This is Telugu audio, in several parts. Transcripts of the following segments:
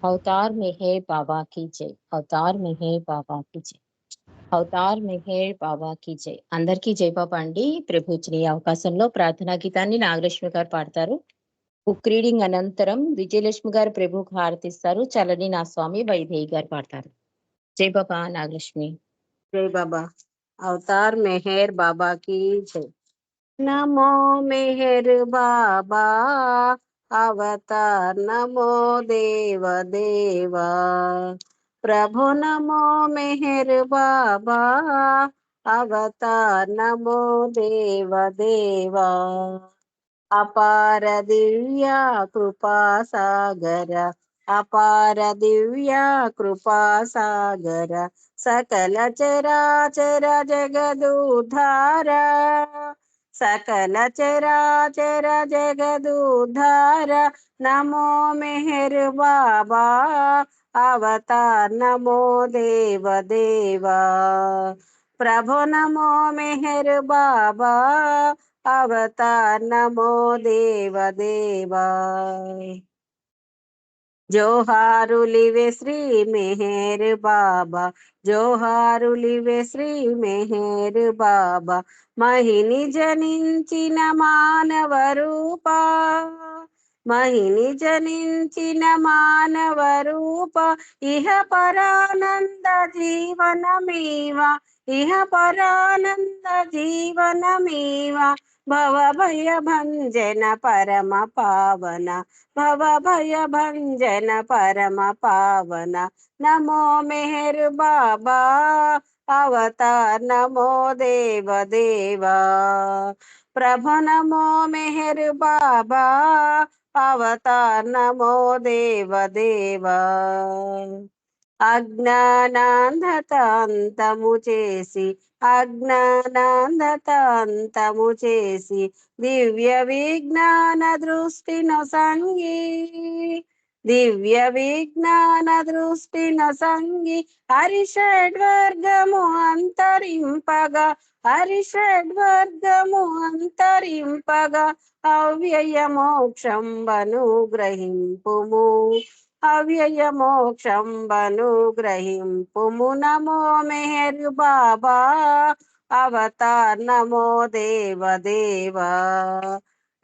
अवतार मेहर बाबा की जय. अवतार मेहर बाबा की जय. అవతార్ మెహర్ బాబాకి జై. అందరికీ జై బాబా అండి. ప్రభు ఇచ్చిన ఈ అవకాశంలో ప్రార్థనా గీతాన్ని నాగలక్ష్మి గారు పాడతారు. బుక్ రీడింగ్ అనంతరం విజయలక్ష్మి గారు ప్రభుకు హారతిస్తారు. చలని నా స్వామి వైదేహి గారు పాడతారు. జై బాబా. నాగలక్ష్మి. जय बाबा। अवतार मेहर बाबा की जय। नमो मेहर बाबा अवतार, नमो देव देवा प्रभु, नमो मेहर बाबा अवतार, नमो देव देवा अपार दिव्या कृपा सागर, अपार दिव्या कृपा सागर सकल चराचर जगदुद्धार, सकल चराचर जगदुद्धार नमो मेहर बाबा अवतार, नमो देव देवा प्रभु, नमो मेहर बाबा अवतार, नमो देव देवा జోహారులివే శ్రీ మెహర్ బాబా, జోహారులివే శ్రీ మెహర్ బాబా మహిని జనించిన మానవ రూప, మహిని జనించిన మానవ రూప ఇహ పరానంద జీవనమీవ, ఇహ పరానంద జీవనమీవ భవ భయ భంజన పరమ పావన, భవ భయ భంజన పరమ పావన నమో మెహర్ బాబా అవతార్, నమో దేవ దేవా ప్రభు, నమో మెహర్ బాబా అవతార్, నమో దేవ దేవా అజ్ఞానాంధతాంతము చేసి, అజ్ఞానాంధతాంతము చేసి దివ్య విజ్ఞాన దృష్టిను సంగి, దివ్య విజ్ఞాన దృష్టిను సంగి హరిషడ్వర్గము అంతరింపగా, హరిషడ్వర్గము అంతరింపగా అవ్యయ మోక్షంబను గ్రహింపుము, అవ్యయ మోక్షంబను గ్రహింపుము నమో మెహర్ బాబా అవతార్, నమో దేవ దేవా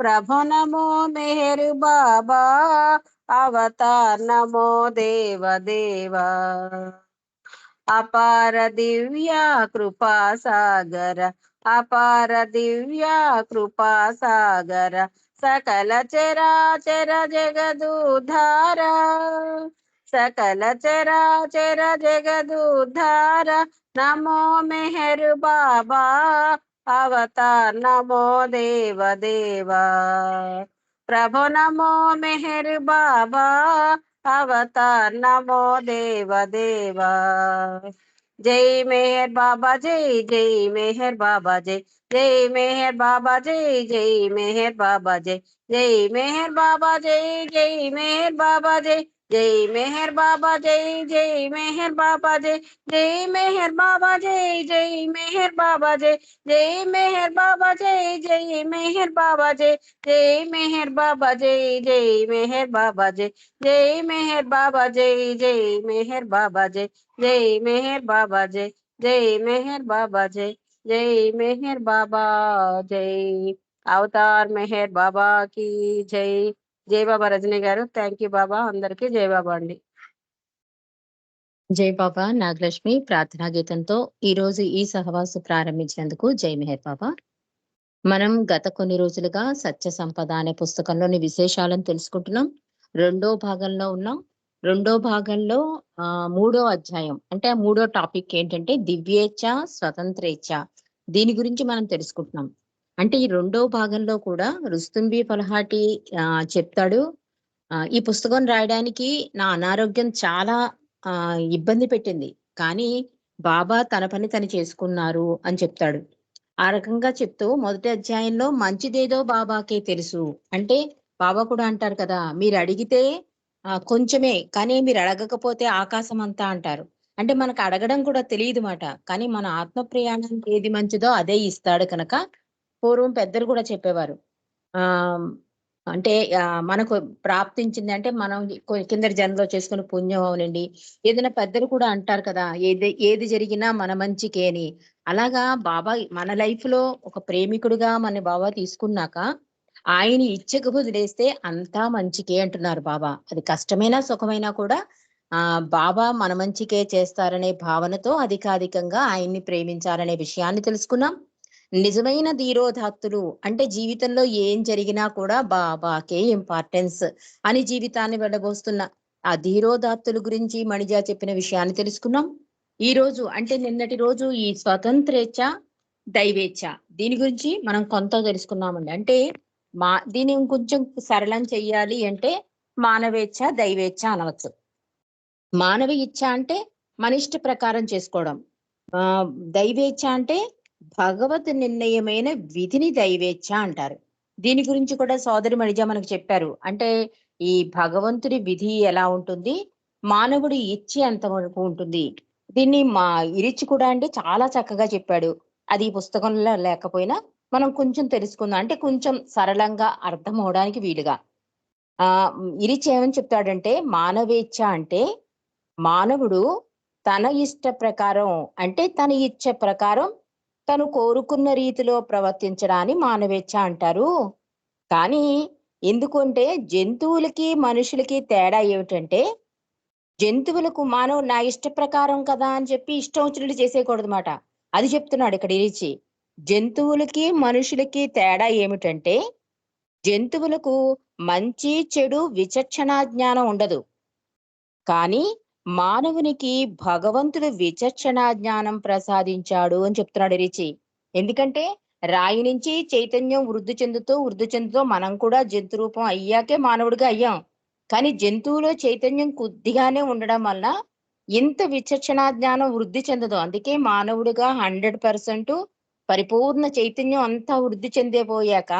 ప్రభు, నమో మెహర్ బాబా అవతార్, నమో దేవ దేవా అపార దివ్య కృపా సాగర, అపార దివ్య కృపా సాగర సకల చరాచర జగదుద్ధార, సకల చరాచర జగదుద్ధార నమో మెహర్ బాబా అవతార్, నమో దేవ దేవా ప్రభు, నమో మెహర్ బాబా అవతార్, నమో దేవ దేవా జై మెహర్ బాబా జై, జై మెహర్ బాబా జై, జై మెహర్ బాబా జై, జై మెహర్ బాబా జై, జై మెహర్ బాబా జై, జై మెహర్ బాబా జై, జై మెహర్ బాబా జై, జై మెహర్ బాబా జై, జై మెహర్ బాబా జై, జై మెహర్ బాబా జై, జై మెహర్ బాబా జై, జై మెహర్ బాబా జై, జై మెహర్ బాబా జై, జై మెహర్ బాబా జై, జై మెహర్ బాబా జై, జై మెహర్ బాబా జై, జై మెహర్ బాబా జై, జై మెహర్ బాబా జై, జై మెహర్ బాబా జై అవతార్ మెహర్ బాబా కి జై. జై బాబా రజనీ గారు. థ్యాంక్ యూ బాబా. అందరికీ జై బాబా అండి. జై బాబా. నాగలక్ష్మి ప్రార్థనా గీతంతో ఈ రోజు ఈ సహవాసు ప్రారంభించినందుకు జై మెహర్ బాబా. మనం గత కొన్ని రోజులుగా సత్య సంపద అనే పుస్తకంలోని విశేషాలను తెలుసుకుంటున్నాం. రెండో భాగంలో ఉన్నాం. రెండో భాగంలో 3వ అధ్యాయం అంటే 3వ టాపిక్ ఏంటంటే దివ్యేచ్ఛ, స్వతంత్రేచ్ఛ. దీని గురించి మనం తెలుసుకుంటున్నాం. అంటే ఈ రెండో భాగంలో కూడా రుస్తుంబి ఫలహాటి చెప్తాడు, ఈ పుస్తకం రాయడానికి నా అనారోగ్యం చాలా ఇబ్బంది పెట్టింది, కానీ బాబా తన పని తను చేసుకున్నారు అని చెప్తాడు. ఆ రకంగా చెప్తూ మొదటి అధ్యాయంలో మంచిదేదో బాబాకే తెలుసు అంటే బాబా కూడా అంటారు కదా, మీరు అడిగితే కొంచెమే, కానీ మీరు అడగకపోతే ఆకాశం అంతా అంటారు. అంటే మనకు అడగడం కూడా తెలియదు మాట, కానీ మన ఆత్మ ప్రయాణానికి ఏది మంచిదో అదే ఇస్తాడు కనుక పూర్వం పెద్దలు కూడా చెప్పేవారు. ఆ అంటే మనకు ప్రాప్తించింది అంటే మనం కిందటి జన్మలో చేసుకున్న పుణ్యం అవునండి. ఏదైనా పెద్దలు కూడా అంటారు కదా! ఏది ఏది జరిగినా మన మంచికే అని. అలాగా బాబా మన లైఫ్‌లో ఒక ప్రేమికుడిగా మన బాబా తీసుకున్నాక, ఆయన ఇచ్చక వదిలేస్తే అంతా మంచికే అంటున్నారు బాబా. అది కష్టమైనా, సుఖమైనా కూడా బాబా మన మంచికే చేస్తారనే భావనతో అధికాధికంగా ఆయన్ని ప్రేమించాలనే విషయాన్ని తెలుసుకున్నాం. నిజమైన ధీరోదాత్తులు అంటే జీవితంలో ఏం జరిగినా కూడా బాబాకే ఇంపార్టెన్స్ అని జీవితాన్ని వెళ్ళబోస్తున్న ఆ ధీరోదాత్తుల గురించి మణిజా చెప్పిన విషయాన్ని తెలుసుకున్నాం. ఈ రోజు అంటే నిన్నటి రోజు ఈ స్వతంత్రేచ్ఛ, దైవేచ్ఛ దీని గురించి మనం కొంత తెలుసుకున్నామండి. అంటే దీన్ని ఇంకొంచెం సరళం చెయ్యాలి అంటే మానవేచ్ఛ, దైవేచ్ఛ అనవచ్చు. మానవ ఇచ్ఛ అంటే మన ఇష్ట ప్రకారం చేసుకోవడం. ఆహ్, దైవేచ్ఛ అంటే భగవత్ నిర్ణయమైన విధిని దైవేచ్ఛ అంటారు. దీని గురించి కూడా సోదరి మణిజ మనకు చెప్పారు. అంటే ఈ భగవంతుడి విధి ఎలా ఉంటుంది? మానవుడి ఇచ్ఛ ఎంత వరకు ఉంటుంది? దీన్ని ఇరిచి కూడా అంటే చాలా చక్కగా చెప్పాడు. అది ఈ పుస్తకంలో లేకపోయినా మనం కొంచెం తెలుసుకుందాం. అంటే కొంచెం సరళంగా అర్థం అవ్వడానికి వీలుగా. ఇరిచి ఏమని చెప్తాడంటే మానవేచ్ఛ అంటే మానవుడు తన ఇష్ట ప్రకారం అంటే తన ఇచ్చ ప్రకారం తను కోరుకున్న రీతిలో ప్రవర్తించడాన్ని మానవేచ్ఛ అంటారు. కానీ ఎందుకంటే జంతువులకి, మనుషులకి తేడా ఏమిటంటే జంతువులకు మానవుడు నా ఇష్ట ప్రకారం కదా అని చెప్పి ఇష్టం వచ్చినట్టు చేసేయకూడదన్నమాట. అది చెప్తున్నాడు ఇక్కడ ఇరిచి. జంతువులకి, మనుషులకి తేడా ఏమిటంటే జంతువులకు మంచి, చెడు విచక్షణా జ్ఞానం ఉండదు. కానీ మానవునికి భగవంతుడు విచక్షణా జ్ఞానం ప్రసాదించాడు అని చెప్తున్నాడు రిచి. ఎందుకంటే రాయి నుంచి చైతన్యం వృద్ధి చెందుతూ మనం కూడా జంతు రూపం అయ్యాకే మానవుడిగా అయ్యాం. కానీ జంతువులో చైతన్యం కొద్దిగానే ఉండడం వల్ల ఇంత విచక్షణా జ్ఞానం వృద్ధి చెందదు. అందుకే మానవుడిగా 100% పరిపూర్ణ చైతన్యం అంతా వృద్ధి చెందిపోయాక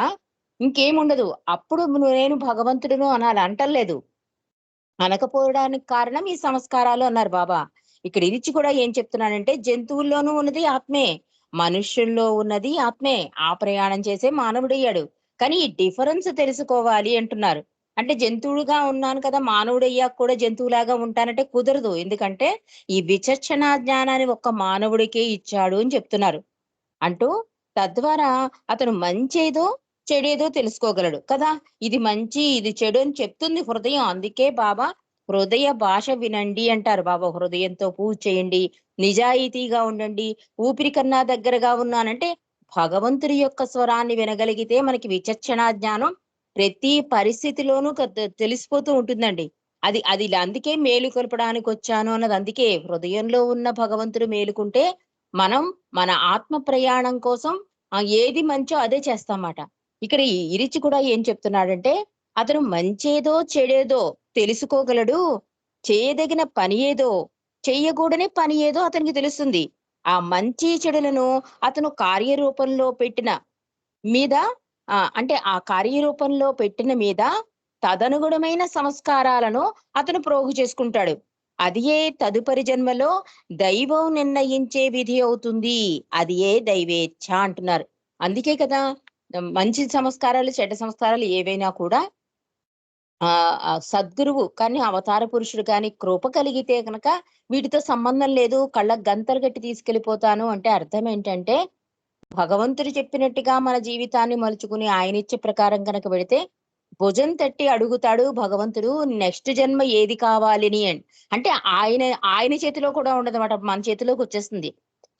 ఇంకేముండదు. అప్పుడు నేను భగవంతుడును అనాలి. అంటల్లేదు. అనకపోవడానికి కారణం ఈ సంస్కారాలు అన్నారు బాబా. ఇక్కడ ఇరిచి కూడా ఏం చెప్తున్నానంటే జంతువుల్లోనూ ఉన్నది ఆత్మే. మనుష్యుల్లో ఉన్నది ఆత్మే. ఆ ప్రయాణం చేసే మానవుడయ్యాడు. కానీ ఈ డిఫరెన్స్ తెలుసుకోవాలి అంటున్నారు. అంటే జంతువుడుగా ఉన్నాను కదా! మానవుడయ్యాక కూడా జంతువులాగా ఉంటానంటే కుదరదు. ఎందుకంటే ఈ విచక్షణ జ్ఞానాన్ని ఒక్క మానవుడికే ఇచ్చాడు అని చెప్తున్నారు. అంటూ తద్వారా అతను మంచేదో, చెడేదో తెలుసుకోగలడు కదా! ఇది మంచి, ఇది చెడు అని చెప్తుంది హృదయం. అందుకే బాబా హృదయ భాష వినండి అంటారు బాబా. హృదయంతో పూజ చేయండి, నిజాయితీగా ఉండండి, ఊపిరి కన్నా దగ్గరగా ఉన్నానంటే భగవంతుడి యొక్క స్వరాన్ని వినగలిగితే మనకి విచక్షణా జ్ఞానం ప్రతి పరిస్థితిలోనూ తెలిసిపోతూ ఉంటుందండి. అది అది అందుకే మేలుకొల్పడానికొచ్చాను అన్నది అందుకే. హృదయంలో ఉన్న భగవంతుడు మేలుకుంటే మనం మన ఆత్మ ప్రయాణం కోసం ఏది మంచో అదే చేస్తామాట. ఇక్కడ ఈ ఇరిచి కూడా ఏం చెప్తున్నాడంటే, అతను మంచేదో, చెడేదో తెలుసుకోగలడు. చేయదగిన పని ఏదో, చెయ్యకూడని పని ఏదో అతనికి తెలుస్తుంది. ఆ మంచి చెడులను అతను కార్యరూపంలో పెట్టిన మీద అంటే ఆ కార్యరూపంలో పెట్టిన మీద తదనుగుణమైన సంస్కారాలను అతను ప్రోగు చేసుకుంటాడు. అది ఏ తదుపరి జన్మలో దైవం నిర్ణయించే విధి అవుతుంది. అది ఏ దైవేచ్ఛ అంటున్నారు. అందుకే కదా మంచి సంస్కారాలు, చెడ్డ సంస్కారాలు ఏవైనా కూడా సద్గురువు కానీ అవతార పురుషుడు కానీ కృప కలిగితే గనక వీటితో సంబంధం లేదు. కళ్ళకు గంతలు కట్టి తీసుకెళ్ళిపోతాను అంటే అర్థం ఏంటంటే భగవంతుడు చెప్పినట్టుగా మన జీవితాన్ని మలుచుకుని ఆయనిచ్చే ప్రకారం గనక వెడితే భుజం తట్టి అడుగుతాడు భగవంతుడు నెక్స్ట్ జన్మ ఏది కావాలని అని. అంటే ఆయన ఆయన చేతిలో కూడా ఉండదన్నమాట. మన చేతిలోకి వచ్చేస్తుంది.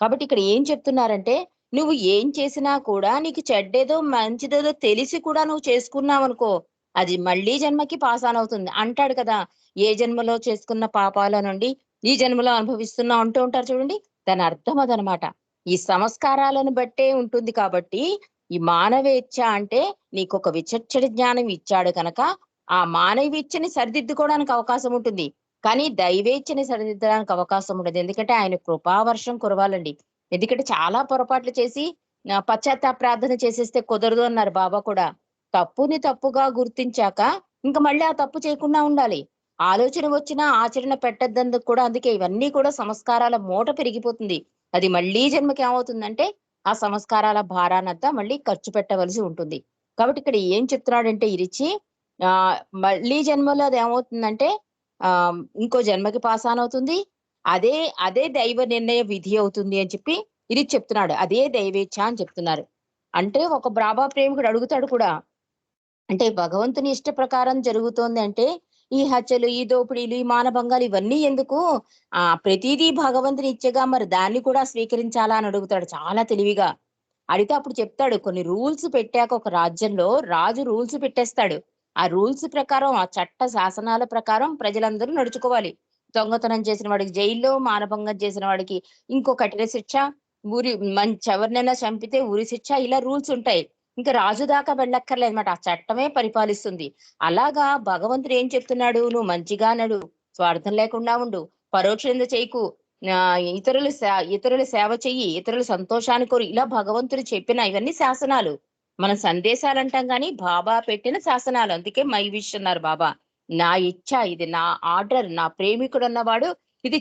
కాబట్టి ఇక్కడ ఏం చెప్తున్నారంటే నువ్వు ఏం చేసినా కూడా నీకు చెడ్డేదో మంచిదేదో తెలిసి కూడా నువ్వు చేసుకున్నావనుకో అది మళ్ళీ జన్మకి పాస్ ఆన్ అవుతుంది అంటాడు కదా! ఏ జన్మలో చేసుకున్న పాపాల నుండి ఈ జన్మలో అనుభవిస్తున్నాం అంటూ ఉంటారు చూడండి. దాని అర్థం అదనమాట. ఈ సంస్కారాలను బట్టే ఉంటుంది కాబట్టి, ఈ మానవేచ్ఛ అంటే నీకొక విచక్షణ జ్ఞానం ఇచ్చాడు కనుక, ఆ మానవేచ్ఛని సరిదిద్దుకోవడానికి అవకాశం ఉంటుంది. కానీ దైవేచ్ఛని సరిదిద్దడానికి అవకాశం ఉండదు. ఎందుకంటే ఆయన కృపావర్షం కురవాలండి. ఎందుకంటే చాలా పొరపాట్లు చేసి పశ్చాత్తాప ప్రార్థన చేసేస్తే కుదరదు అన్నారు బాబా కూడా. తప్పుని తప్పుగా గుర్తించాక ఇంక మళ్ళీ ఆ తప్పు చేయకుండా ఉండాలి. ఆలోచన వచ్చినా ఆచరణ పెట్టొద్దందుకు కూడా అందుకే ఇవన్నీ కూడా సంస్కారాల మూట పెరిగిపోతుంది. అది మళ్ళీ జన్మకి ఏమవుతుందంటే, ఆ సంస్కారాల భారానంతా మళ్ళీ ఖర్చు పెట్టవలసి ఉంటుంది. కాబట్టి ఇక్కడ ఏం చెప్తున్నాడంటే ఈ రిచి మళ్ళీ జన్మలో అది ఏమవుతుందంటే ఇంకో జన్మకి పాస్ ఆన్ అవుతుంది. అదే అదే దైవ నిర్ణయ విధి అవుతుంది అని చెప్పి ఇది చెప్తున్నాడు. అదే దైవేచ్ఛ అని చెప్తున్నారు. అంటే ఒక బాబా ప్రేమికుడు అడుగుతాడు కూడా. అంటే భగవంతుని ఇష్ట ప్రకారం జరుగుతోంది అంటే ఈ హత్యలు, ఈ దోపిడీలు, ఈ మానభంగాలు ఇవన్నీ ఎందుకు? ప్రతిదీ భగవంతుని ఇచ్చగా మరి దాన్ని కూడా స్వీకరించాలా అని అడుగుతాడు చాలా తెలివిగా. అడిగితే అప్పుడు చెప్తాడు కొన్ని రూల్స్ పెట్టాక ఒక రాజ్యంలో రాజు రూల్స్ పెట్టేస్తాడు. ఆ రూల్స్ ప్రకారం ఆ చట్ట శాసనాల ప్రకారం ప్రజలందరూ నడుచుకోవాలి. దొంగతనం చేసిన వాడికి జైల్లో, మానభంగం చేసిన వాడికి ఇంకో కఠిన శిక్ష, ఎవరినైనా చంపితే ఉరి శిక్ష, ఇలా రూల్స్ ఉంటాయి. ఇంకా రాజు దాకా వెళ్ళక్కర్లేదన్నమాట. ఆ చట్టమే పరిపాలిస్తుంది. అలాగా భగవంతుడు ఏం చెప్తున్నాడు? నువ్వు మంచిగా నడు, స్వార్థం లేకుండా ఉండు, పరోక్షంగా చేయకు, ఇతరుల సేవ చెయ్యి, ఇతరుల సంతోషాన్ని కోరు. ఇలా భగవంతుడు చెప్పిన ఇవన్నీ శాసనాలు. మనం సందేశాలు అంటాం గాని బాబా పెట్టిన శాసనాలు. అందుకే మై విష్ అన్నారు బాబా. నా ఇచ్ఛ ఇది, నా ఆర్డర్, నా ప్రేమికుడు అన్నవాడు ఇది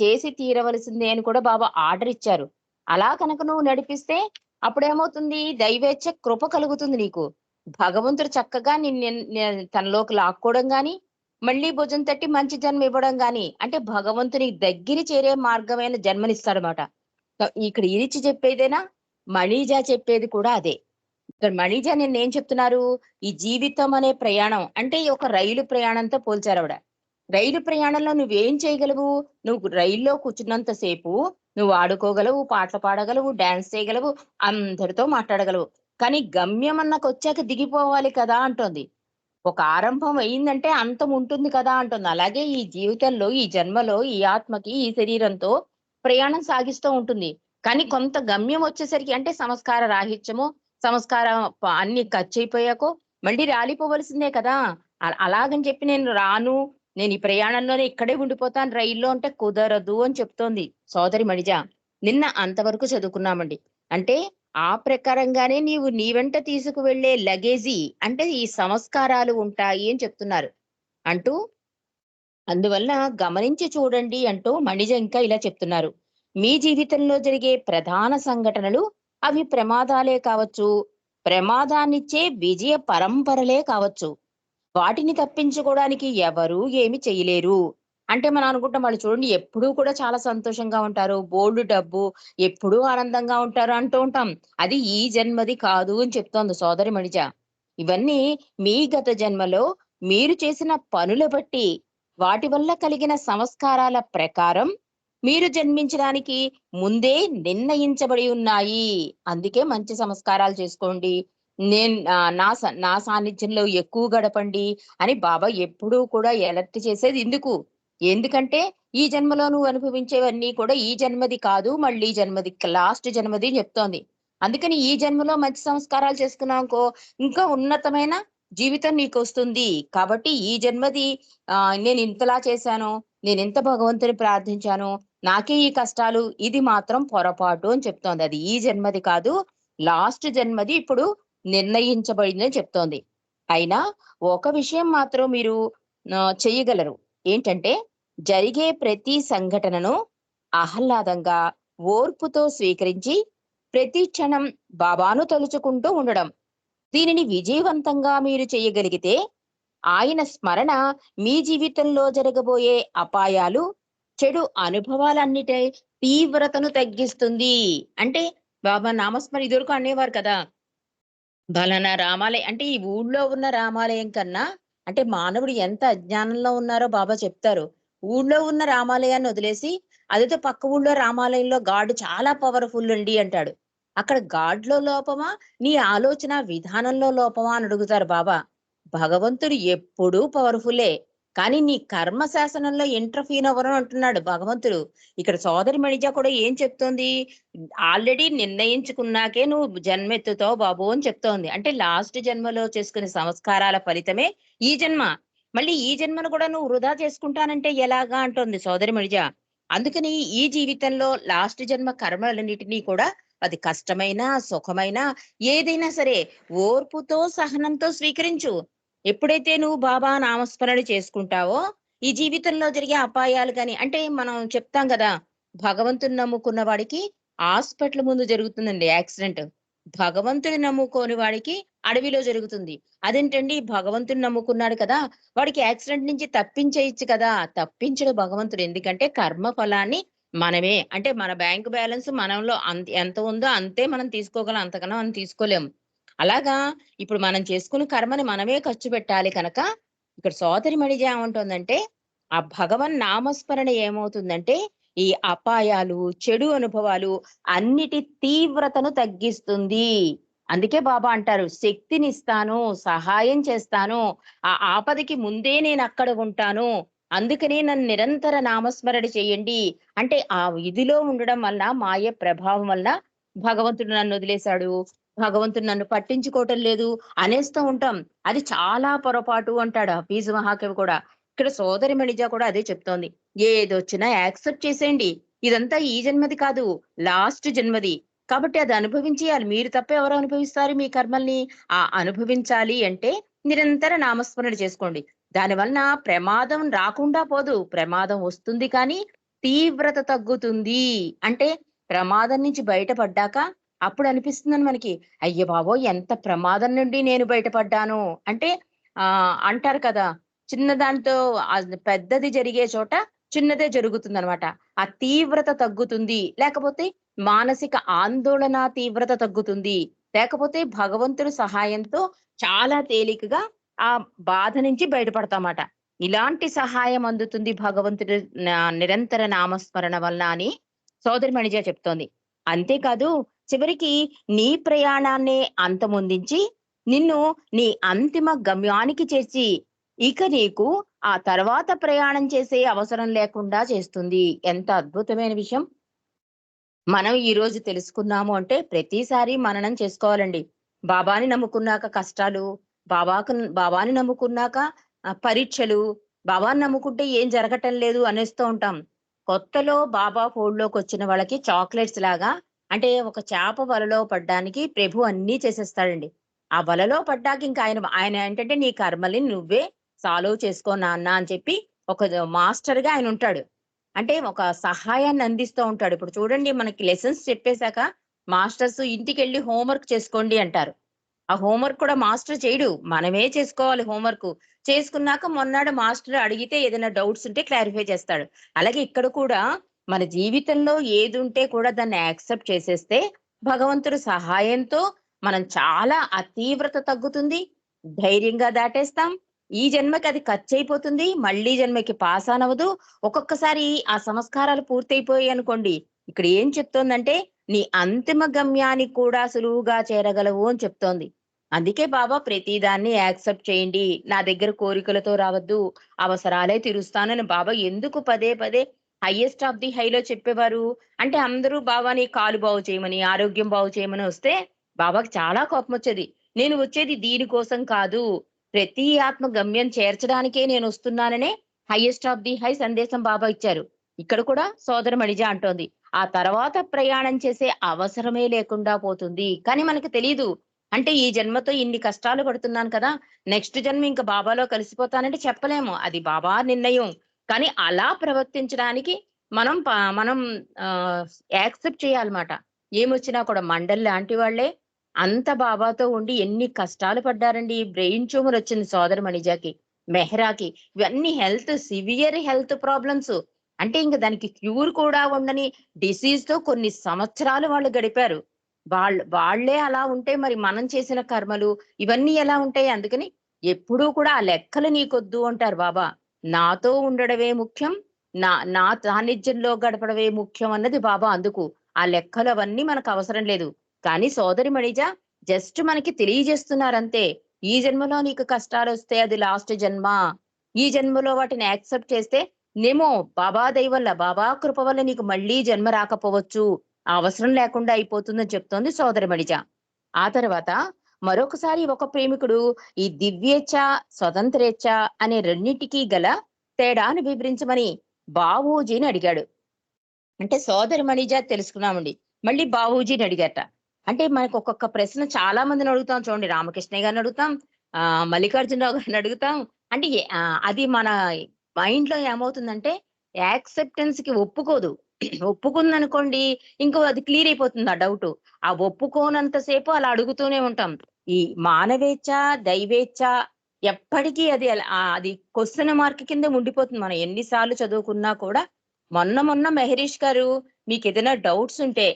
చేసి తీరవలసిందే అని కూడా బాబా ఆర్డర్ ఇచ్చారు. అలా కనుక నువ్వు నడిపిస్తే అప్పుడేమవుతుంది? దైవేచ్ఛ కృప కలుగుతుంది నీకు. భగవంతుడు చక్కగా తనలోకి లాక్కోవడం గాని, మళ్ళీ భుజం తట్టి మంచి జన్మ ఇవ్వడం గాని, అంటే భగవంతుని దగ్గర చేరే మార్గమైన జన్మనిస్తాడనమాట. ఇక్కడ ఇరిచి చెప్పేదేనా, మణిజా చెప్పేది కూడా అదే. ఇక్కడ మణిజా నిన్నేం చెప్తున్నారు? ఈ జీవితం అనే ప్రయాణం అంటే ఒక రైలు ప్రయాణంతో పోల్చారావిడ. రైలు ప్రయాణంలో నువ్వేం చేయగలవు? నువ్వు రైల్లో కూర్చున్నంత సేపు నువ్వు ఆడుకోగలవు, పాటలు పాడగలవు, డాన్స్ చేయగలవు, అందరితో మాట్లాడగలవు. కానీ గమ్యం అన్నకొచ్చాక దిగిపోవాలి కదా అంటోంది. ఒక ఆరంభం అయిందంటే అంతం ఉంటుంది కదా అంటుంది. అలాగే ఈ జీవితంలో, ఈ జన్మలో, ఈ ఆత్మకి, ఈ శరీరంతో ప్రయాణం సాగిస్తూ ఉంటుంది. కానీ కొంత గమ్యం వచ్చేసరికి అంటే సంస్కార రాహిత్యము, సంస్కారం అన్ని ఖర్చయిపోయాకో మళ్ళీ రాలిపోవలసిందే కదా! అలాగని చెప్పి నేను రాను, నేను ఈ ప్రయాణంలోనే ఇక్కడే ఉండిపోతాను రైల్లో అంటే కుదరదు అని చెప్తోంది సోదరి మణిజ. నిన్న అంతవరకు చదువుకున్నామండి. అంటే ఆ ప్రకారంగానే నీవు నీ వెంట తీసుకువెళ్ళే లగేజీ అంటే ఈ సంస్కారాలు ఉంటాయి అని చెప్తున్నారు. అంటూ అందువల్ల గమనించి చూడండి అంటూ మణిజ ఇంకా ఇలా చెప్తున్నారు. మీ జీవితంలో జరిగే ప్రధాన సంఘటనలు అవి ప్రమాదాలే కావచ్చు, ప్రమాదాన్నిచ్చే విజయ పరంపరలే కావచ్చు. వాటిని తప్పించుకోవడానికి ఎవరు ఏమి చేయలేరు. అంటే మనం అనుకుంటాం వాళ్ళు చూడండి ఎప్పుడూ కూడా చాలా సంతోషంగా ఉంటారు. బోలెడు డబ్బు, ఎప్పుడూ ఆనందంగా ఉంటారు అంటూ ఉంటాం. అది ఈ జన్మది కాదు అని చెప్తోంది సోదరి మణిజ. ఇవన్నీ మీ గత జన్మలో మీరు చేసిన పనుల బట్టి, వాటి వల్ల కలిగిన సంస్కారాల ప్రకారం మీరు జన్మించడానికి ముందే నిర్ణయించబడి ఉన్నాయి. అందుకే మంచి సంస్కారాలు చేసుకోండి. నా సాన్నిధ్యంలో ఎక్కువ గడపండి అని బాబా ఎప్పుడూ కూడా ఎలర్ట్ చేసేది ఇందుకు. ఎందుకంటే ఈ జన్మలో నువ్వు అనుభవించేవన్నీ కూడా ఈ జన్మది కాదు, మళ్ళీ జన్మది, లాస్ట్ జన్మది చెప్తోంది. అందుకని ఈ జన్మలో మంచి సంస్కారాలు చేసుకున్నావనుకో ఇంకా ఉన్నతమైన జీవితం నీకొస్తుంది. కాబట్టి ఈ జన్మది నేను ఇంతలా చేశాను, నేనింత భగవంతుని ప్రార్థించాను, నాకే ఈ కష్టాలు, ఇది మాత్రం పొరపాటు అని చెప్తోంది. అది ఈ జన్మది కాదు, లాస్ట్ జన్మది ఇప్పుడు నిర్ణయించబడిందని చెప్తోంది. అయినా ఒక విషయం మాత్రం మీరు చెయ్యగలరు. ఏంటంటే జరిగే ప్రతి సంఘటనను ఆహ్లాదంగా, ఓర్పుతో స్వీకరించి ప్రతి క్షణం బాబాను తలుచుకుంటూ ఉండడం. దీనిని విజయవంతంగా మీరు చేయగలిగితే ఆయన స్మరణ మీ జీవితంలో జరగబోయే అపాయాలు, చెడు అనుభవాలన్నిటి తీవ్రతను తగ్గిస్తుంది. అంటే బాబా నామస్మరణ ఇదివరకు అనేవారు కదా! పలానా రామాలయం అంటే ఈ ఊళ్ళో ఉన్న రామాలయం కన్నా అంటే మానవుడు ఎంత అజ్ఞానంలో ఉన్నారో బాబా చెప్తారు. ఊళ్ళో ఉన్న రామాలయాన్ని వదిలేసి అదేదో పక్క ఊళ్ళో రామాలయంలో గాడ్ చాలా పవర్‌ఫుల్ అండి అంటాడు. అక్కడ గాడ్‌లో లోపమా? నీ ఆలోచన విధానంలో లోపమా అని అడుగుతారు బాబా. భగవంతుడు ఎప్పుడూ పవర్‌ఫుల్లే. కానీ నీ కర్మ శాసనంలో ఇంటర్‌ఫీర్ అవ్వను అంటున్నాడు భగవంతుడు. ఇక్కడ సోదరి మణిజ కూడా ఏం చెప్తోంది? ఆల్రెడీ నిర్ణయించుకున్నాకే నువ్వు జన్మెత్తుతావు బాబు అని చెప్తోంది. అంటే లాస్ట్ జన్మలో చేసుకునే సంస్కారాల ఫలితమే ఈ జన్మ. మళ్ళీ ఈ జన్మను కూడా నువ్వు వృధా చేసుకుంటానంటే ఎలాగా అంటోంది సోదరి మణిజ. అందుకని ఈ జీవితంలో లాస్ట్ జన్మ కర్మలన్నిటినీ కూడా అది కష్టమైనా, సుఖమైనా ఏదైనా సరే ఓర్పుతో, సహనంతో స్వీకరించు. ఎప్పుడైతే నువ్వు బాబా నామస్మరణ చేసుకుంటావో ఈ జీవితంలో జరిగే అపాయాలు గాని అంటే మనం చెప్తాం గదా! భగవంతుని నమ్ముకున్న వాడికి హాస్పిటల్ ముందు జరుగుతుందండి యాక్సిడెంట్. భగవంతుని నమ్ముకోని వాడికి అడవిలో జరుగుతుంది. అదేంటండి భగవంతుని నమ్ముకున్నాడు కదా! వాడికి యాక్సిడెంట్ నుంచి తప్పించేయొచ్చు కదా! తప్పించడు భగవంతుడు. ఎందుకంటే కర్మ ఫలాన్ని మనమే అంటే మన బ్యాంక్ బ్యాలెన్స్ మనంలో ఎంత ఉందో అంతే మనం తీసుకోగలం. అంతకన్నా మనం తీసుకోలేము. అలాగా ఇప్పుడు మనం చేసుకున్న కర్మని మనమే ఖర్చు పెట్టాలి కనుక, ఇక్కడ సోదరిమణిజ ఏమంటోందంటే, ఆ భగవన్ నామస్మరణ ఏమవుతుందంటే, ఈ అపాయాలు, చెడు అనుభవాలు అన్నిటి తీవ్రతను తగ్గిస్తుంది. అందుకే బాబా అంటారు, శక్తినిస్తాను, సహాయం చేస్తాను, ఆ ఆపదకి ముందే నేనక్కడ ఉంటాను. అందుకనే నన్ను నిరంతర నామస్మరణ చేయండి. అంటే ఆ ఇదిలో ఉండడం వల్ల మాయ ప్రభావం వల్ల భగవంతుడు నన్నొదిలేశాడు. భగవంతుడు నన్ను పట్టించుకోవటం లేదు అనేస్తూ ఉంటాం. అది చాలా పొరపాటు అంటాడు హఫీజు మహాకవి కూడా. ఇక్కడ సోదరిమణిజ కూడా అదే చెప్తోంది. ఏదొచ్చినా యాక్సెప్ట్ చేసేయండి. ఇదంతా ఈ జన్మది కాదు, లాస్ట్ జన్మది. కాబట్టి అది అనుభవించేయాలి. మీరు తప్ప ఎవరు అనుభవిస్తారు మీ కర్మల్ని? ఆ అనుభవించాలి అంటే నిరంతర నామస్మరణ చేసుకోండి. దానివలన ప్రమాదం రాకుండా పోదు. ప్రమాదం వస్తుంది కానీ తీవ్రత తగ్గుతుంది. అంటే ప్రమాదం నుంచి బయటపడ్డాక అప్పుడు అనిపిస్తుందండి మనకి, అయ్య బాబోయ్! ఎంత ప్రమాదం నుండి నేను బయటపడ్డాను. అంటే అంటారు కదా! చిన్న దాంతో పెద్దది జరిగే చోట చిన్నదే జరుగుతుందనమాట. ఆ తీవ్రత తగ్గుతుంది. లేకపోతే మానసిక ఆందోళన తీవ్రత తగ్గుతుంది. లేకపోతే భగవంతుడి సహాయంతో చాలా తేలికగా ఆ బాధ నుంచి బయటపడతామాట. ఇలాంటి సహాయం అందుతుంది భగవంతుడి నిరంతర నామస్మరణ వలన అని సోదరిమణిజ చెప్తోంది. అంతేకాదు చివరికి నీ ప్రయాణాన్నే అంతమొందించి నిన్ను నీ అంతిమ గమ్యానికి చేర్చి ఇక నీకు ఆ తర్వాత ప్రయాణం చేసే అవసరం లేకుండా చేస్తుంది. ఎంత అద్భుతమైన విషయం! మనం ఈ రోజు తెలుసుకున్నాము అంటే ప్రతిసారి మననం చేసుకోవాలండి. బాబాని నమ్ముకున్నాక కష్టాలు, బాబాని నమ్ముకున్నాక పరీక్షలు, బాబాని నమ్ముకుంటే ఏం జరగటం లేదు అనేస్తూ ఉంటాం. కొత్తలో బాబా ఫోల్డ్‌లోకొచ్చిన వాళ్ళకి చాక్లెట్స్ లాగా అంటే ఒక చేప వలలో పడ్డానికి ప్రభు అన్నీ చేసేస్తాడండి. ఆ వలలో పడ్డాక ఇంక ఆయన ఏంటంటే నీ కర్మల్ని నువ్వే సాల్వ్ చేసుకో నాన్న అని చెప్పి ఒక మాస్టర్‌గా ఆయనుంటాడు. అంటే ఒక సహాయాన్ని అందిస్తూ ఉంటాడు. ఇప్పుడు చూడండి మనకి లెసన్స్ చెప్పేసాక మాస్టర్స్ ఇంటికెళ్ళి హోంవర్క్ చేసుకోండి అంటారు. ఆ హోంవర్క్ కూడా మాస్టర్ చేయడు. మనమే చేసుకోవాలి హోంవర్క్. చేసుకున్నాక మొన్నాడు మాస్టర్ అడిగితే ఏదైనా డౌట్స్ ఉంటే క్లారిఫై చేస్తాడు. అలాగే ఇక్కడ కూడా మన జీవితంలో ఏదుంటే కూడా దాన్ని యాక్సెప్ట్ చేసేస్తే భగవంతుడి సహాయంతో మనం చాలా ఆ తీవ్రత తగ్గుతుంది. ధైర్యంగా దాటేస్తాం. ఈ జన్మకి అది ఖర్చయిపోతుంది. మళ్ళీ జన్మకి పాస్ ఆనవదు. ఒక్కొక్కసారి ఆ సంస్కారాలు పూర్తయిపోయాయనుకోండి, ఇక్కడ ఏం చెప్తోందంటే, నీ అంతిమ గమ్యానికి కూడా సులువుగా చేరగలవు అని చెప్తోంది. అందుకే బాబా ప్రతిదాన్ని యాక్సెప్ట్ చేయండి. నా దగ్గర కోరికలతో రావద్దు. అవసరాలే తీరుస్తానని బాబా ఎందుకు పదే పదే హైయెస్ట్ ఆఫ్ ది హైలో చెప్పేవారు? అంటే అందరూ బాబాని కాలు బాగు చేయమని, ఆరోగ్యం బాగు చేయమని వస్తే బాబాకి చాలా కోపమొచ్చేది. నేను వచ్చేది దీనికోసం కాదు. ప్రతి ఆత్మ గమ్యం చేర్చడానికే నేనొస్తున్నాననే హైయెస్ట్ ఆఫ్ ది హై సందేశం బాబా ఇచ్చారు. ఇక్కడ కూడా సోదరమణిజ అంటోంది. ఆ తర్వాత ప్రయాణం చేసే అవసరమే లేకుండా పోతుంది. కానీ మనకు తెలీదు. అంటే ఈ జన్మతో ఇన్ని కష్టాలు పడుతున్నాను కదా! నెక్స్ట్ జన్మ ఇంక బాబాలో కలిసిపోతానంటే చెప్పలేము. అది బాబా నిర్ణయం. కానీ అలా ప్రవర్తించడానికి మనం మనం ఆహ్, యాక్సెప్ట్ చేయాలమాట. ఏమొచ్చినా కూడా మండల్ లాంటి వాళ్ళే అంత బాబాతో ఉండి ఎన్ని కష్టాలు పడ్డారండి. బ్రెయిన్ ట్యూమర్ వచ్చింది సోదరమణిజకి, మెహ్రాకి. ఇవన్నీ సివియర్ హెల్త్ ప్రాబ్లమ్స్. అంటే ఇంక దానికి క్యూర్ కూడా ఉండని డిసీజ్‌తో కొన్ని సంవత్సరాలు వాళ్ళు గడిపారు. వాళ్ళే అలా ఉంటే మరి మనం చేసిన కర్మలు ఇవన్నీ ఎలా ఉంటాయి? అందుకని ఎప్పుడూ కూడా ఆ లెక్కలు నీకొద్దు అంటారు బాబా. నాతో ఉండడమే ముఖ్యం. నా నా సాన్నిధ్యంలో గడపడమే ముఖ్యం అన్నది బాబా అందుకు. ఆ లెక్కలు అవన్నీ మనకు అవసరం లేదు. కానీ సోదరిమణిజ జస్ట్ మనకి తెలియజేస్తున్నారంతే. ఈ జన్మలో నీకు కష్టాలొస్తే అది లాస్ట్ జన్మ. ఈ జన్మలో వాటిని యాక్సెప్ట్ చేస్తే నేమో బాబా దయ వల్ల, బాబా కృప వల్ల నీకు మళ్ళీ జన్మ రాకపోవచ్చు. ఆ అవసరం లేకుండా అయిపోతుందని చెప్తోంది సోదరిమణిజ. ఆ తర్వాత మరొకసారి ఒక ప్రేమికుడు ఈ దివ్యేచ్ఛ, స్వతంత్రేచ్ఛ అనే రెండిటికి గల తేడాను వివరించమని బావూజీని అడిగాడు. అంటే సోదరిమణిజ తెలుసుకున్నామండి. మళ్ళీ బావూజీని అడిగారట. అంటే మనకు ఒక్కొక్క ప్రశ్న చాలా మందిని అడుగుతాం చూడండి. రామకృష్ణయ్య గారిని అడుగుతాం. మల్లికార్జునరావు గారిని అడుగుతాం. అంటే అది మన మైండ్‌లో ఏమవుతుందంటే యాక్సెప్టెన్స్‌కి ఒప్పుకోదు. ఒప్పుకుందనుకోండి, ఇంకో అది క్లియర్ అయిపోతుంది ఆ డౌటు. ఆ ఒప్పుకోనంత సేపు అలా అడుగుతూనే ఉంటాం. ఈ మానవేచ్ఛ, దైవేచ్ఛ ఎప్పటికీ అది క్వెషన్ మార్క్ కిందే ఉండిపోతుంది. మనం ఎన్ని సార్లు చదువుకున్నా కూడా. మొన్న మెహరీష్ గారు మీకేదైనా డౌట్స్ ఉంటే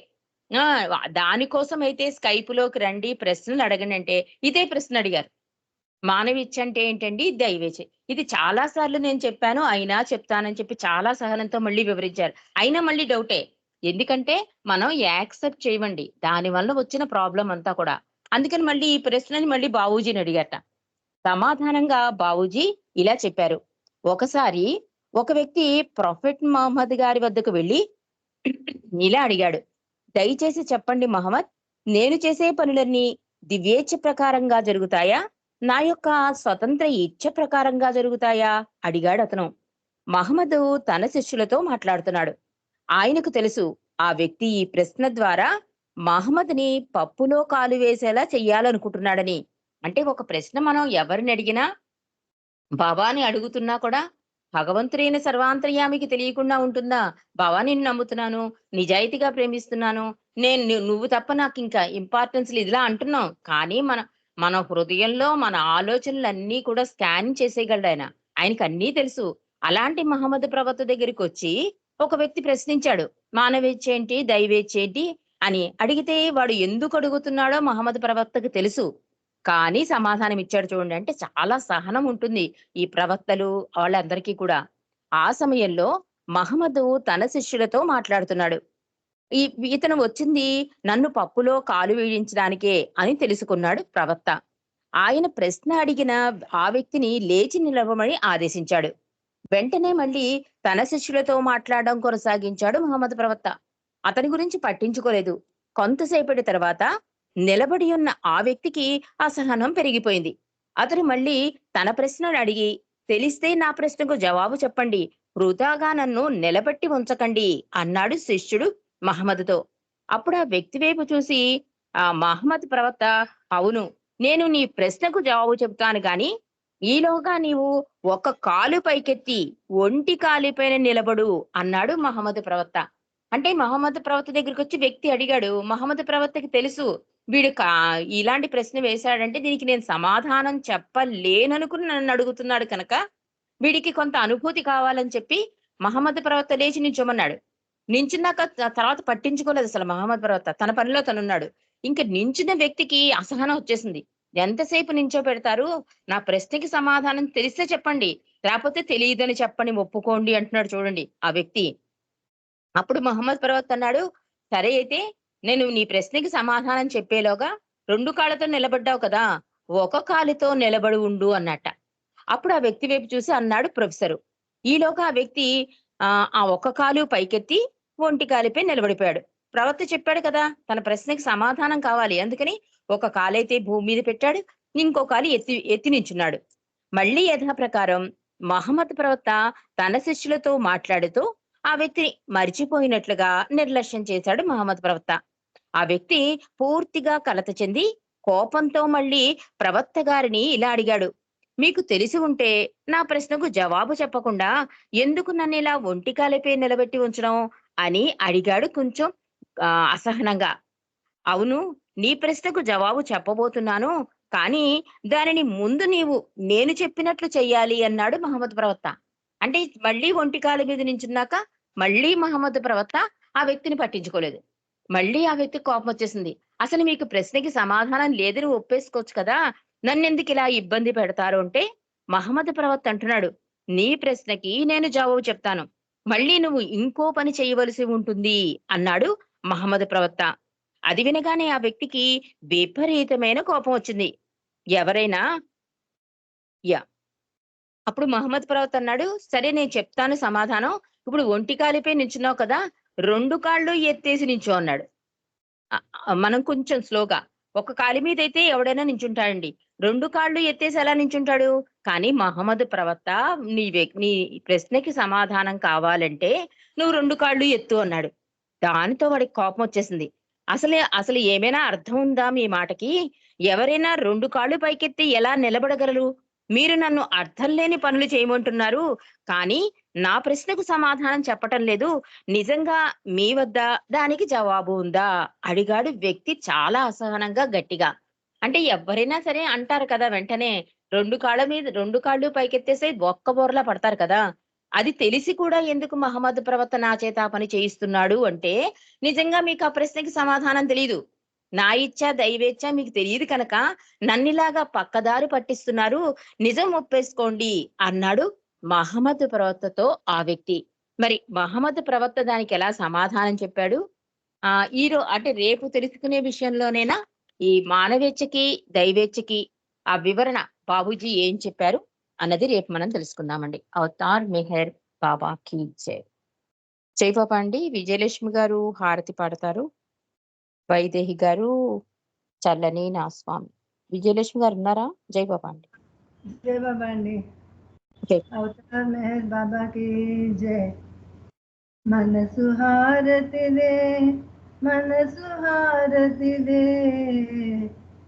ఆ! దానికోసం అయితే స్కైప్‌లోకి రండి, ప్రశ్నలు అడగండి అంటే ఇదే ప్రశ్న అడిగారు. మానవిచ్చ అంటే ఏంటండి? దైవేచ్ఛ. ఇది చాలా సార్లు నేను చెప్పాను. అయినా చెప్తానని చెప్పి చాలా సహనంతో మళ్ళీ వివరించారు. అయినా మళ్ళీ డౌటే. ఎందుకంటే మనం యాక్సెప్ట్ చేయమండి. దానివల్ల వచ్చిన ప్రాబ్లమ్ అంతా కూడా. అందుకని మళ్ళీ ఈ ప్రశ్నని మళ్ళీ బావూజీని అడిగారట. సమాధానంగా బావూజీ ఇలా చెప్పారు. ఒకసారి ఒక వ్యక్తి ప్రొఫెట్ మహమ్మద్ గారి వద్దకు వెళ్లి ఇలా అడిగాడు. దయచేసి చెప్పండి మహమ్మద్, నేను చేసే పనులన్నీ దివ్యేచ్ఛ ప్రకారంగా జరుగుతాయా? నా యొక్క స్వతంత్ర ఇచ్ఛ ప్రకారంగా జరుగుతాయా? అడిగాడతను. మహమ్మదు తన శిష్యులతో మాట్లాడుతున్నాడు. ఆయనకు తెలుసు ఆ వ్యక్తి ఈ ప్రశ్న ద్వారా మహమ్మద్‌ని పప్పులో కాలు వేసేలా చెయ్యాలనుకుంటున్నాడని. అంటే ఒక ప్రశ్న మనం ఎవరిని అడిగినా భవాని అడుగుతున్నా కూడా భగవంతుడైన సర్వాంతర్యామికి తెలియకుండా ఉంటుందా? భవా నిన్ను నమ్ముతున్నాను, నిజాయితీగా ప్రేమిస్తున్నాను. నువ్వు తప్ప నాకింకా ఇంపార్టెన్స్ లేదు ఇలా అంటున్నాం. కానీ మన హృదయంలో మన ఆలోచనలన్నీ కూడా స్కాన్ చేసేయగలడాయన. ఆయనకన్నీ తెలుసు. అలాంటి మహమ్మద్ ప్రవక్త దగ్గరికొచ్చి ఒక వ్యక్తి ప్రశ్నించాడు. మానవేచ్ఛేంటి? దైవేచ్ఛేంటి? అని. అడిగితే వాడు ఎందుకు అడుగుతున్నాడో మహమ్మద్ ప్రవక్తకి తెలుసు. కానీ సమాధానం ఇచ్చాడు చూడండి. అంటే చాలా సహనం ఉంటుంది ఈ ప్రవక్తలు వాళ్ళందరికీ కూడా. ఆ సమయంలో మహమ్మదు తన శిష్యులతో మాట్లాడుతున్నాడు. ఈ ఇతను వచ్చింది నన్ను పప్పులో కాలు వేయించడానికే అని తెలుసుకున్నాడు ప్రవక్త. ఆయన ప్రశ్న అడిగిన ఆ వ్యక్తిని లేచి నిలవమని ఆదేశించాడు. వెంటనే మళ్ళీ తన శిష్యులతో మాట్లాడడం కొనసాగించాడు మహమ్మద్ ప్రవక్త. అతని గురించి పట్టించుకోలేదు. కొంతసేపటి తర్వాత నిలబడి ఉన్న ఆ వ్యక్తికి అసహనం పెరిగిపోయింది. అతను మళ్ళీ తన ప్రశ్నను అడిగి, తెలిస్తే నా ప్రశ్నకు జవాబు చెప్పండి. వృధాగా నన్ను నిలబెట్టి ఉంచకండి అన్నాడు శిష్యుడు మహమ్మదుతో. అప్పుడు ఆ వ్యక్తి వైపు చూసి ఆ మహమ్మద్ ప్రవక్త, అవును, నేను నీ ప్రశ్నకు జవాబు చెప్తాను గాని ఈలోగా నీవు ఒక కాలు పైకెత్తి ఒంటి కాలిపైన నిలబడు అన్నాడు మహమ్మద్ ప్రవక్త. అంటే మహమ్మద్ ప్రవక్త దగ్గరికొచ్చి వ్యక్తి అడిగాడు. మహమ్మద్ ప్రవక్తకి తెలుసు వీడు ఇలాంటి ప్రశ్న వేశాడంటే దీనికి నేను సమాధానం చెప్పలేననుకుని నన్ను అడుగుతున్నాడు కనుక వీడికి కొంత అనుభూతి కావాలని చెప్పి మహమ్మద్ ప్రవక్త లేచి నించోమన్నాడు. నించున్నాక తర్వాత పట్టించుకోలేదు అసలు మహమ్మద్ ప్రవక్త. తన పనిలో తనున్నాడు. ఇంక నించున్న వ్యక్తికి అసహనం వచ్చేసింది. ఎంతసేపు నించోపెడతారు? నా ప్రశ్నకి సమాధానం తెలిస్తే చెప్పండి. లేకపోతే తెలీదని చెప్పండి, ఒప్పుకోండి అంటున్నాడు చూడండి ఆ వ్యక్తి. అప్పుడు మహమ్మద్ ప్రవక్త అన్నాడు, సరే అయితే నేను నీ ప్రశ్నకి సమాధానం చెప్పేలోగా 2 కాళ్ళతో నిలబడ్డావు కదా! ఒక కాలుతో నిలబడి ఉండు అన్నట్ట. అప్పుడు ఆ వ్యక్తి వైపు చూసి అన్నాడు ప్రొఫెసరు. ఈలోగా ఆ వ్యక్తి ఆ ఒక్క కాలు పైకెత్తి ఒంటి కాలిపై నిలబడిపోయాడు. ప్రవక్త చెప్పాడు కదా! తన ప్రశ్నకి సమాధానం కావాలి. అందుకని ఒక కాలైతే భూమి మీద పెట్టాడు. ఇంకో కాలు ఎత్తి ఎత్తి నించున్నాడు. మళ్ళీ యథాప్రకారం మహమ్మద్ ప్రవక్త తన శిష్యులతో మాట్లాడుతూ ఆ వ్యక్తిని మరిచిపోయినట్లుగా నిర్లక్ష్యం చేశాడు మహమ్మద్ ప్రవక్త. ఆ వ్యక్తి పూర్తిగా కలత చెంది కోపంతో మళ్ళీ ప్రవక్త గారిని ఇలా అడిగాడు. మీకు తెలిసి ఉంటే నా ప్రశ్నకు జవాబు చెప్పకుండా ఎందుకు నన్నిలా ఒంటి కాలిపై నిలబెట్టి ఉంచడం అని అడిగాడు కొంచెం అసహనంగా. అవును, నీ ప్రశ్నకు జవాబు చెప్పబోతున్నాను. కానీ దానిని ముందు నేను చెప్పినట్లు చెయ్యాలి అన్నాడు మహమ్మద్ ప్రవక్త. అంటే మళ్ళీ ఒంటి కాలు మీద నించున్నాక మళ్ళీ మహమ్మద్ ప్రవక్త ఆ వ్యక్తిని పట్టించుకోలేదు. మళ్ళీ ఆ వ్యక్తికి కోపమొచ్చేసింది. అసలు మీకు ప్రశ్నకి సమాధానం లేదని ఒప్పేసుకోవచ్చు కదా! నన్నెందుకిలా ఇబ్బంది పెడతారు అంటే, మహమ్మద్ ప్రవక్త అంటున్నాడు, నీ ప్రశ్నకి నేను జవాబు చెప్తాను. మళ్ళీ నువ్వు ఇంకో పని చేయవలసి ఉంటుంది అన్నాడు మహమ్మద్ ప్రవక్త. అది వినగానే ఆ వ్యక్తికి విపరీతమైన కోపం వచ్చింది. ఎవరైనా యాహ్! అప్పుడు మహమ్మద్ ప్రవక్త అన్నాడు, సరే నేను చెప్తాను సమాధానం. ఇప్పుడు ఒంటి కాలిపై నించున్నావు కదా! 2 కాళ్ళు ఎత్తేసి నించో అన్నాడు. మనం కొంచెం స్లోగా. ఒక కాలి మీదైతే ఎవడైనా నించుంటాడండి. 2 కాళ్ళు ఎత్తేసి ఎలా నించుంటాడు? కానీ మహమ్మద్ ప్రవక్త నీ ప్రశ్నకి సమాధానం కావాలంటే నువ్వు 2 కాళ్ళు ఎత్తు అన్నాడు. దానితో వాడికి కోపమొచ్చేసింది. అసలు ఏమైనా అర్థం ఉందా మీ మాటకి? ఎవరైనా 2 కాళ్ళు పైకెత్తి ఎలా నిలబడగలరు? మీరు నన్ను అర్థం లేని పనులు చేయమంటున్నారు. కానీ నా ప్రశ్నకు సమాధానం చెప్పటం లేదు. నిజంగా మీ వద్ద దానికి జవాబు ఉందా? అడిగాడు వ్యక్తి చాలా అసహనంగా, గట్టిగా. అంటే ఎవ్వరైనా సరే అంటారు కదా వెంటనే. 2 కాళ్ళు పైకెత్తేసి ఒక్క బోర్లా పడతారు కదా! అది తెలిసి కూడా ఎందుకు మహమ్మద్ ప్రవక్త నా చేత ఆ పని చేయిస్తున్నాడు అంటే, నిజంగా మీకు ఆ ప్రశ్నకి సమాధానం తెలీదు. నా ఇచ్చ, దైవేచ్ఛ మీకు తెలీదు కనుక నన్నిలాగా పక్కదారి పట్టిస్తున్నారు. నిజం ఒప్పేసుకోండి అన్నాడు మహమ్మద్ ప్రవక్తతో ఆ వ్యక్తి. మరి మహమ్మద్ ప్రవక్త దానికెలా సమాధానం చెప్పాడు? అంటే రేపు తెలుసుకునే విషయంలోనేనా ఈ మానవేచ్ఛకి, దైవేచ్ఛకి ఆ వివరణ బాబూజీ ఏం చెప్పారు అన్నది రేపు మనం తెలుసుకుందామండి. అవతార్ మెహర్ బాబాకి జై. జై బాబా అండి. విజయలక్ష్మి గారు హారతి పాడతారు. వైదేహి గారు చల్లని నా స్వామి. విజయలక్ష్మి గారు ఉన్నారా? జై బాబా అండి. జై బాబా అండి. జై. అవతార్ మెహర్ బాబా की जय. మనసు హారతిదే, మనసు హారతిదే,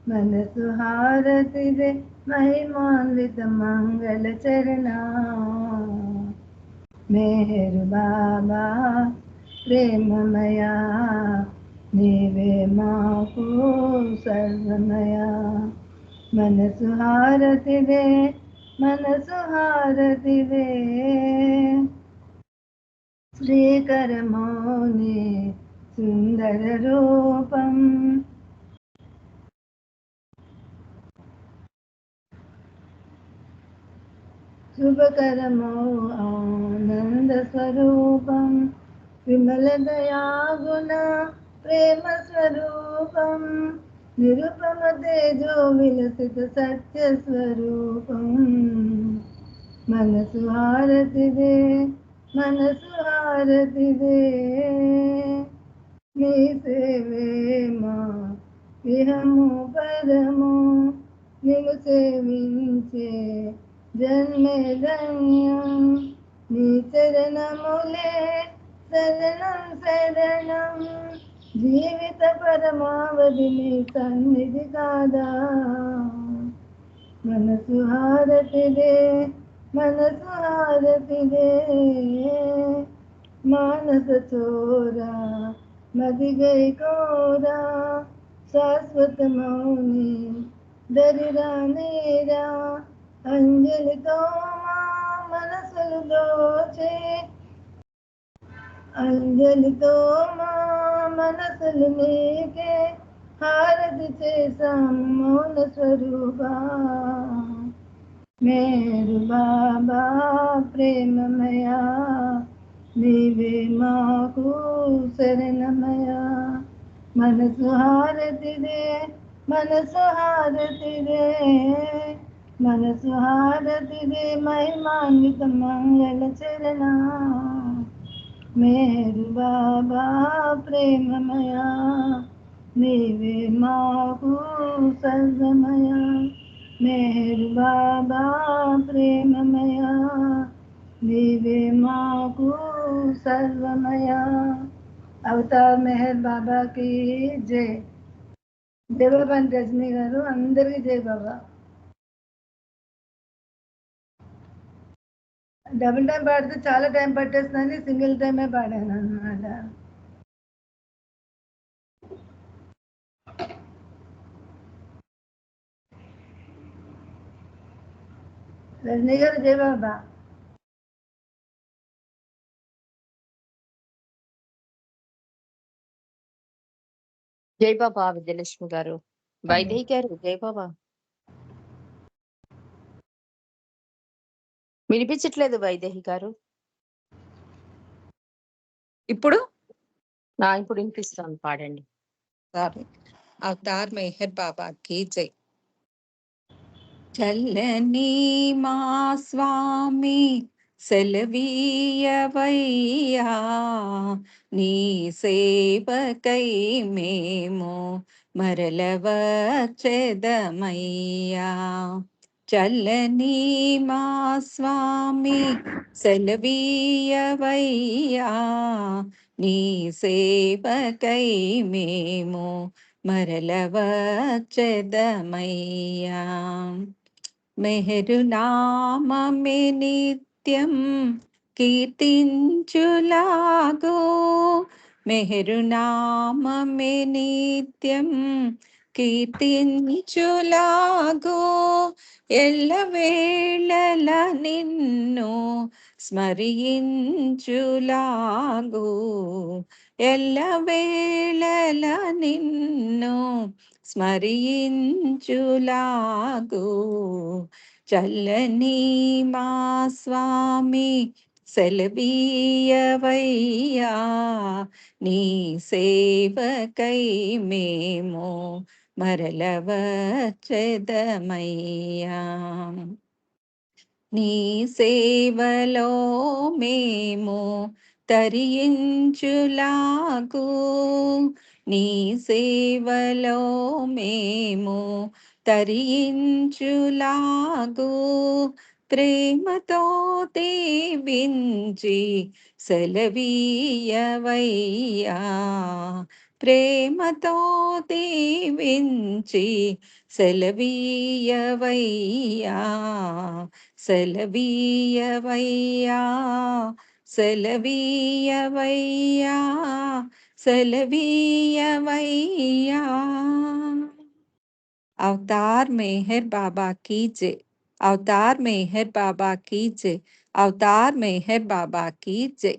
మనసు హారతిదే, మహిమాన్విత మంగళ చరణ. మెహర్ బాబా ప్రేమమయా, నీవే మాకు సర్వమయా. మనసు హారతిదే, మనసు హారతిదే, శ్రీకరమౌని సుందర రూపం. శుభకరమౌ ఆనంద స్వరూపం, విమల దయాగుణ ప్రేమ స్వరూపం, నిరుపమ తేజో విలసిత సత్య స్వరూపం. మనసు హారతిదే, మనసు హారతిదే, నీ సేవే మా విహము పరము, నిన్ను సేవించే జన్మే ధన్యం. నీ చరణములే శరణం శరణం, జీవిత పరమావధి నీ సన్నిధి కాదా. మనసు హారతిదే, మనసు హారతిదే, మానస చోరా మదిగై కోరా, శాశ్వత మౌని దరిరా నేరా. అంజలితో మా మనసులు దోచే, అంజలితో మా మనసులు నీకే హారతి చేసాం మౌన స్వరూపా. మేరు బాబా ప్రేమమయా, నీవే మాకు శరణమయా. మనసు హారతిదే, మనసు హారతిదే, మనసు హారతిదే, మహిమాన్విత మంగళ చరణ. మేరు బాబా ప్రేమమయా, నీవే మాకు సర్వమయా. మేరు బాబా ప్రేమమయా, నీవే మాకు సర్వమయా. అవతార్ మెహర్ బాబాకి జై. జై బాబా అని రజనీ గారు, అందరికీ జై బాబా. డబుల్ టైం పాడితే చాలా టైం పట్టేస్తుందని సింగిల్ టైమే పాడాను అన్నమాట. రజనీ గారు జై బాబా. జై బాబా విజయలక్ష్మి గారు. వైదేహి గారు జై బాబా. వినిపించట్లేదు వైదేహి గారు. ఇప్పుడు ఇప్పుడు వినిపిస్తాను, పాడండి. సారీ. అవతార్ మెహర్ బాబాకి జై. చల్లని మా స్వామి సెలవీయవయ్యా, నీ సేవకై మేము మరల వచ్చెదమయ్యా. చల్లని మా స్వామి సెలవీయవయ్యా, నీ సేవకై మేము మరల వచ్చెదమయ్యా. మెహరు నామమే నిత్యం కీర్తించులాగో మెహరునామమే నిత్యం కీర్తించులాగో ఎల్లవేళల నిన్ను స్మరించులాగో ఎల్లవేళల నిన్ను స్మరించులాగో చల్లని మా స్వామి సెలవీయవయ్యా నీ సేవకై మేము మరలవచెదమయ్యా నీ సేవలో మేము తరించులాగు నీ సేవలో మేము తరించులాగు ప్రేమతో దీవించి సెలవీయవయ్యా ప్రేమతో దీవించి సెలవీయవయ్యా సెలవీయవయ్యా సెలవీయవయ్యా సెలవీయవయ్యా अवतार मेहर बाबा की जय अवतार मेहर बाबा की जय अवतार मेहर बाबा की जय